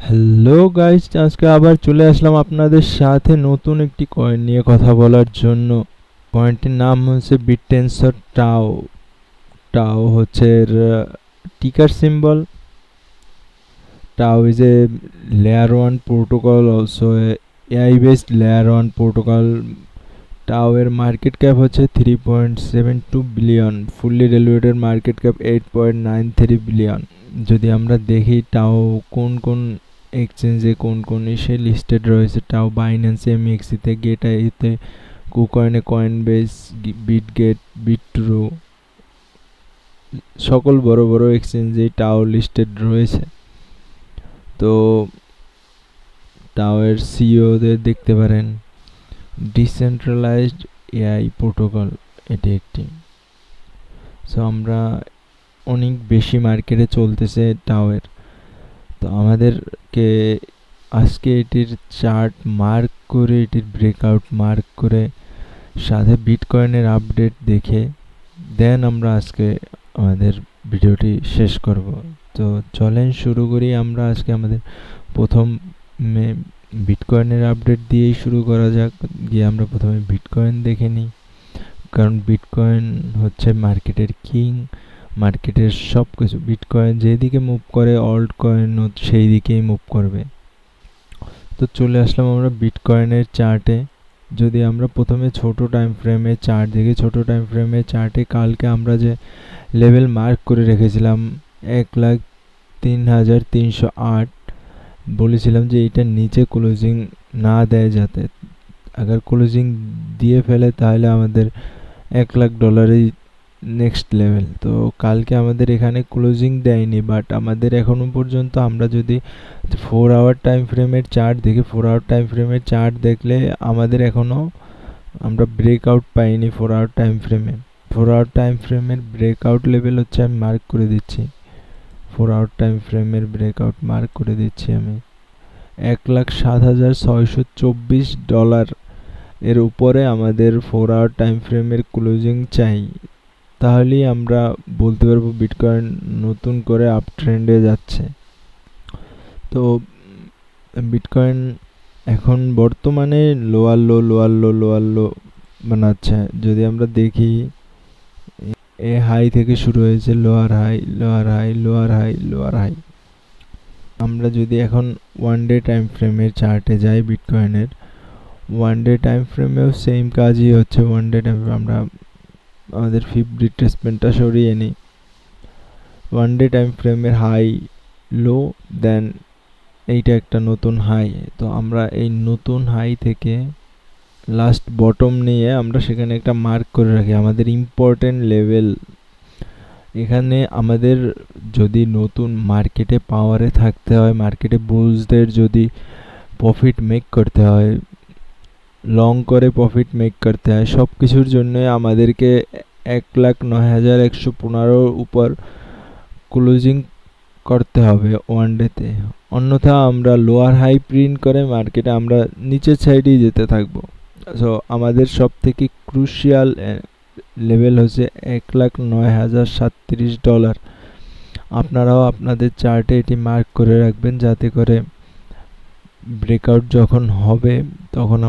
Hello guys, আজকে আবার চলে আসলাম আপনাদের সাথে নতুন একটি কয়েন নিয়ে কথা বলার জন্য। কয়েনটির নাম হচ্ছে বিটটেন্সর টাও। টাও হচ্ছে ticker symbol. TAO is a layer 1 protocol, also AI based layer 1 protocol. TAO এর মার্কেট ক্যাপ হচ্ছে 3.72 billion, fully diluted market cap 8.93 billion. যদি আমরা দেখি টাও কোন কোন এক্সচেঞ্জে কোন কোন ইসে লিস্টেড রয়েছে, টাও বাইন্যান্স, এমএক্সিতে, গেটাইতে, কুকয়েনে, কয়েনবেস, বিটগেট, বিটট্রু, সকল বড় বড় এক্সচেঞ্জেই টাও লিস্টেড রয়েছে। তো টাও এর সিইওদের দেখতে পারেন। ডিসেন্ট্রালাইজড এআই প্রোটোকল এটি একটি। সো আমরা অনেক বেশি মার্কেটে চলতেছে টাওয়ের। তো আমাদেরকে আজকে এটির চার্ট মার্ক করে, এটির ব্রেকআউট মার্ক করে, সাথে বিটকয়েনের আপডেট দেখে দেন আমরা আজকে আমাদের ভিডিওটি শেষ করব। তো চলেন শুরু করি। আমরা আজকে আমাদের প্রথমে বিটকয়েনের আপডেট দিয়েই শুরু করা যাক। গিয়ে আমরা প্রথমে বিটকয়েন দেখে নিই, কারণ বিটকয়েন হচ্ছে মার্কেটের কিং। মার্কেটের সব কিছু বিটকয়েন যেদিকে মুভ করে, অল্ট কয়েনও সেই দিকেই মুভ করবে। তো চলে আসলাম আমরা বিটকয়েনের চার্টে। যদি আমরা প্রথমে ছোট টাইম ফ্রেমে চার্ট দেখি, ছোট টাইম ফ্রেমে চার্টে কালকে আমরা যে লেভেল মার্ক করে রেখেছিলাম 1,03,308, বলেছিলাম যে এটার নিচে ক্লোজিং না দেয়, যাতে আগার ক্লোজিং দিয়ে ফেলে তাহলে আমাদের $1,00,000 নেক্সট লেভেল। তো কালকে আমাদের এখানে ক্লোজিং দেয়নি, বাট আমাদের এখনো পর্যন্ত আমরা যদি 4 আওয়ার টাইম ফ্রেমের চার্ট দেখি, 4 আওয়ার টাইম ফ্রেমের চার্ট দেখলে আমাদের এখনও আমরা ব্রেকআউট পাইনি 4 আওয়ার টাইম ফ্রেমে। 4 আওয়ার টাইম ফ্রেমের ব্রেকআউট লেভেল হচ্ছে, আমি মার্ক করে দিচ্ছি, 4 আওয়ার টাইম ফ্রেমের ব্রেকআউট মার্ক করে দিচ্ছি আমি, $1,07,624 এর উপরে আমাদের 4 আওয়ার টাইম ফ্রেমের ক্লোজিং চাই। তাহলেই আমরা বলতে পারবো বিটকয়েন নতুন করে আপ ট্রেন্ডে যাচ্ছে। তো বিটকয়েন এখন বর্তমানে lower low lower low lower low বানাচ্ছে। যদি আমরা দেখি, এ হাই থেকে শুরু হয়েছে, lower high, lower high, lower high, lower high. আমরা যদি এখন 1 ডে টাইম ফ্রেমের চার্টে যাই বিটকয়েনের, 1 ডে টাইম ফ্রেমেও সেম কাজই হচ্ছে। 1 ডে টাইম আমরা আমাদের ফিফথ রিট্রেসমেন্টটা সরিয়ে নিই। 1 ডে টাইম ফ্রেমের হাই, লো, দেন এইটা একটা নতুন হাই। তো আমরা এই নতুন হাই থেকে লাস্ট বটম নিয়ে আমরা সেখানে একটা মার্ক করে রাখি, আমাদের ইম্পর্টেন্ট লেভেল। এখানে আমাদের যদি নতুন মার্কেটে পাওয়ারে থাকতে হয়, মার্কেটে বুলসদের যদি প্রফিট মেক করতে হয়, লং করে প্রফিট মেক করতে হয়, সব কিছুর জন্য আমাদেরকে 1,09,115 উপর ক্লোজিং করতে হবে 1 ডেতে। অন্যথা আমরা লোয়ার হাই প্রিন্ট করে মার্কেটে আমরা নিচের সাইডেই যেতে থাকবো। সো আমাদের সব থেকে ক্রুশিয়াল লেভেল হচ্ছে $1,09,037। আপনারাও আপনাদের চার্টে এটি মার্ক করে রাখবেন, যাতে করে ব্রেকআউট যখন হবে তখন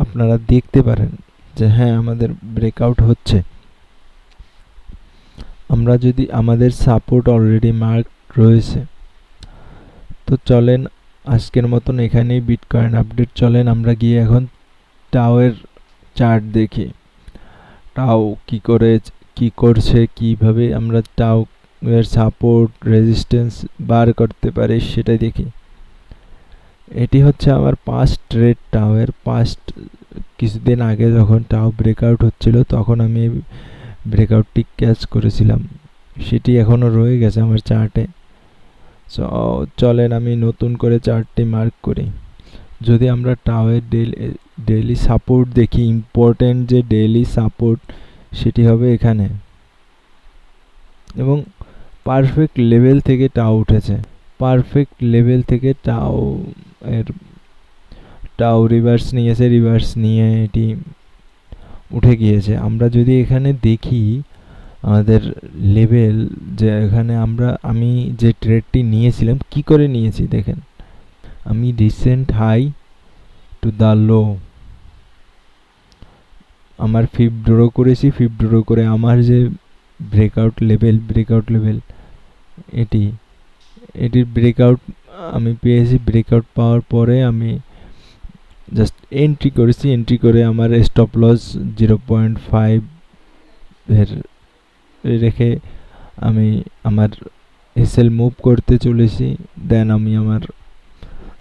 আপনারা দেখতে পারেন যে হ্যাঁ আমাদের ব্রেকআউট হচ্ছে। আমরা যদি আমাদের সাপোর্ট অলরেডি মার্ক রয়েছে। তো চলেন আজকের মতন এখানেই বিটকয়েন আপডেট। চলেন আমরা গিয়ে এখন টাওয়ের চার্ট দেখি, টাও কি করছে, কিভাবে আমরা টাও এর সাপোর্ট রেজিস্ট্যান্স বার করতে পারি সেটা দেখি। এটি হচ্ছে আমার পাস্ট ট্রেড টাওয়ের। পাস্ট কিছুদিন আগে যখন টাও ব্রেকআউট হচ্ছিল তখন আমি ব্রেকআউটটি ক্যাচ করেছিলাম, সেটি এখনও রয়ে গেছে আমার চার্টে। সো চলেন আমি নতুন করে চার্টটি মার্ক করি। যদি আমরা টাওয়ের ডেইলি সাপোর্ট দেখি, ইম্পর্টেন্ট যে ডেইলি সাপোর্ট সেটি হবে এখানে, এবং পারফেক্ট লেভেল থেকে টাও উঠেছে। পারফেক্ট লেভেল থেকে টাও রিভার্স নিয়েছে, রিভার্স নিয়ে এটি উঠে গিয়েছে। আমরা যদি এখানে দেখি আমাদের লেভেল, যে এখানে আমি যে ট্রেডটি নিয়েছিলাম কি করে নিয়েছি দেখেন। আমি রিসেন্ট হাই টু দ্য লো আমার 5th ড্র করেছি। 5th ড্র করে আমার যে ব্রেকআউট লেভেল এটির ব্রেকআউট আমি পেয়েছি। ব্রেকআউট পাওয়ার পরে আমি জাস্ট এন্ট্রি করে আমার স্টপ লস 0.5 এর রেখে আমি আমার এসএল মুভ করতে চলেছি। দেন আমি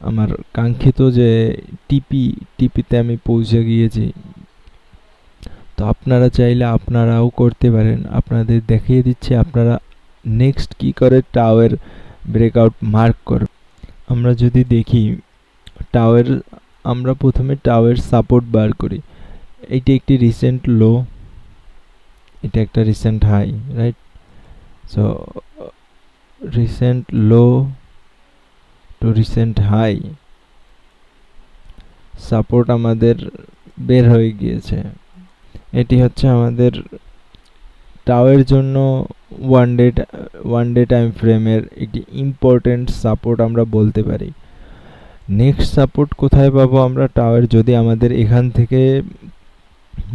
আমার কাঙ্ক্ষিত যে টিপিতে আমি পৌঁছে গিয়েছি। তো আপনারা চাইলে আপনারাও করতে পারেন। আপনাদের দেখিয়ে দিচ্ছি আপনারা নেক্সট কি করে টাওয়ার ব্রেকআউট মার্ক করবে। আমরা যদি দেখি আমরা প্রথমে টাওয়ার সাপোর্ট বার করি। এইটা একটি রিসেন্ট লো, এটা একটা recent high, right? So recent low to recent high support আমাদের বের হয়ে গিয়েছে। এটি হচ্ছে আমাদের টাওয়ারের জন্য ওয়ান ডে টাইম ফ্রেমের একটি ইম্পর্টেন্ট সাপোর্ট আমরা বলতে পারি। নেক্সট সাপোর্ট কোথায় পাবো আমরা টাওয়ার? যদি আমাদের এখান থেকে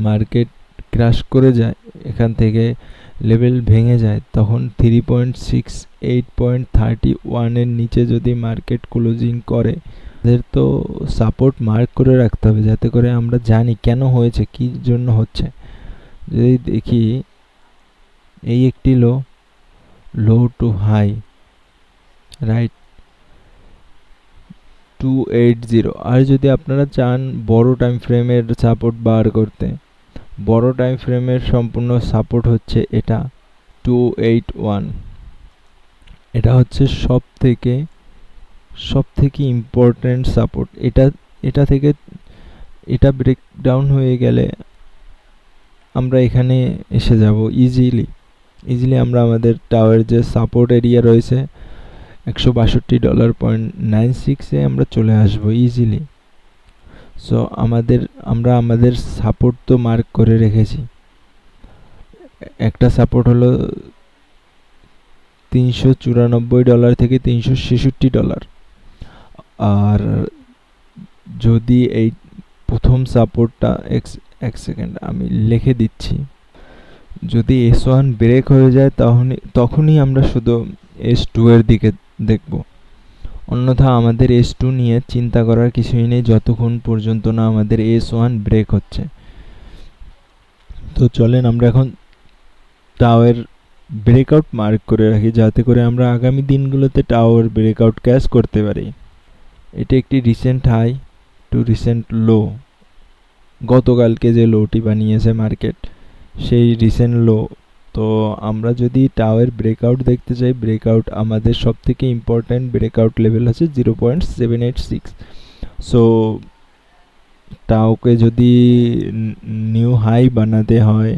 মার্কেট ক্র্যাশ করে যায়, এখান থেকে লেভেল ভেঙে যায়, তখন 3.68.31 এর নিচে যদি মার্কেট ক্লোজিং করে, আমাদের তো সাপোর্ট মার্ক করে রাখতে হবে, যাতে করে আমরা জানি কেন হয়েছে, কি জন্য হচ্ছে। যদি দেখি এই একটি লো টু হাই, রাইট, 280। আর যদি আপনারা চান বড় টাইম ফ্রেমের সাপোর্ট বার করতে, বড় টাইম ফ্রেমের সম্পূর্ণ সাপোর্ট হচ্ছে এটা 281। এটা হচ্ছে সব থেকে ইম্পর্টেন্ট সাপোর্ট। এটা ব্রেকডাউন হয়ে গেলে আমরা এখানে এসে যাব ইজিলি আমরা আমাদের টাওয়ার যে সাপোর্ট এরিয়া রয়েছে $162.96 আমরা চলে আসবো ইজিলি। সো আমরা আমাদের সাপোর্ট তো মার্ক করে রেখেছি। একটা সাপোর্ট হলো $394 থেকে $366। আর যদি এই প্রথম সাপোর্টটা এক সেকেন্ড আমি লিখে দিচ্ছি, যদি S1 ব্রেক হয়ে যায় তখনই আমরা শুধু S2 এর দিকে দেখব। অন্যথা আমাদের S2 নিয়ে চিন্তা করার কিছুই নেই যতক্ষণ পর্যন্ত না আমাদের S1 ব্রেক হচ্ছে। তো চলেন আমরা এখন টাওয়ার ব্রেকআউট মার্ক করে রাখি, যাতে করে আমরা আগামী দিনগুলোতে টাওয়ার ব্রেকআউট ক্যাচ করতে পারি। এটা একটি রিসেন্ট হাই টু রিসেন্ট লো। গতকালকে যে লোটি বানিয়েছে মার্কেট, সেই রিসেন্ট লো। তো আমরা যদি টাওয়ার ব্রেকআউট দেখতে চাই, ব্রেকআউট আমাদের সব থেকে ইম্পর্ট্যান্ট ব্রেকআউট লেভেল হচ্ছে 0.786। সো টাওকে যদি নিউ হাই বানাতে হয়,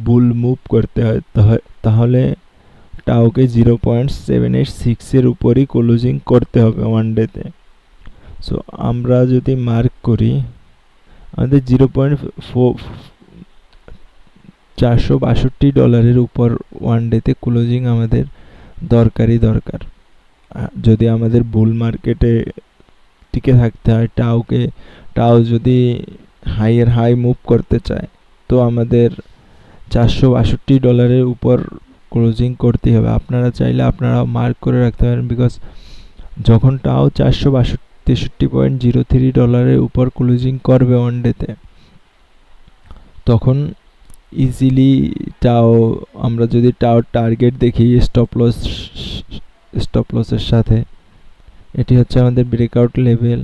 বুল মুভ করতে হয়, তাহলে টাওকে 0.786 এর উপরই ক্লোজিং করতে হবে ওয়ান ডেতে। সো আমরা যদি মার্ক করি, আমাদের $462 উপর ওয়ান ডেতে ক্লোজিং আমাদের দরকার। যদি আমাদের বুল মার্কেটে টিকে থাকতে হয়, টাও যদি হাই মুভ করতে চায়, তো আমাদের $462 উপর ক্লোজিং করতে হবে। আপনারা চাইলে আপনারা মার্ক করে রাখতে পারেন, বিকজ যখন টাও $463.03 উপর ক্লোজিং করবে ওয়ান ডেতে, তখন ইজিলি আমরা যদি টার্গেট দেখি স্টপ লসের সাথে, এটি হচ্ছে আমাদের ব্রেকআউট লেভেল,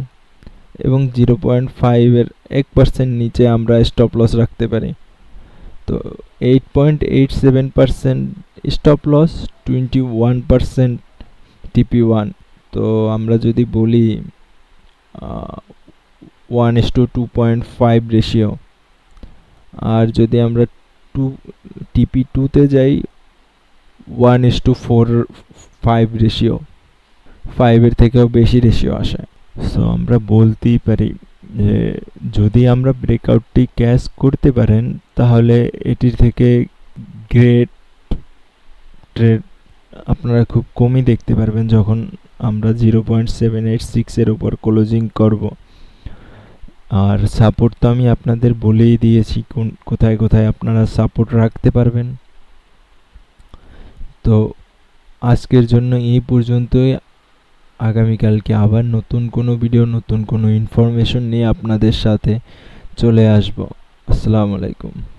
এবং 0.5 এর 1% নিচে আমরা স্টপ লস রাখতে পারি। তো 8.87% স্টপ লস, 21% TP1। তো আমরা যদি বলি 1:2.5 রেশিও, আর যদি আমরা TP2 যাই 1:4.5 রেশিও, 5 এর থেকেও বেশি রেশিও আসে। সো আমরা বলতেই পারি যে যদি আমরা ব্রেকআউটটি ক্যাচ করতে পারেন, তাহলে এটির থেকে গ্রেট ট্রেড আপনারা খুব কমই দেখতে পারবেন, যখন আমরা 0.786 এর উপর ক্লোজিং করব। আর সাপোর্ট তো আমি আপনাদের বলেই দিয়েছি কোথায় কোথায় আপনারা সাপোর্ট রাখতে পারবেন। তো আজকের জন্য এই পর্যন্তই। আগামীকালকে আবার নতুন কোনো ভিডিও, নতুন কোনো ইনফরমেশন নিয়ে আপনাদের সাথে চলে আসব। আসসালামু আলাইকুম।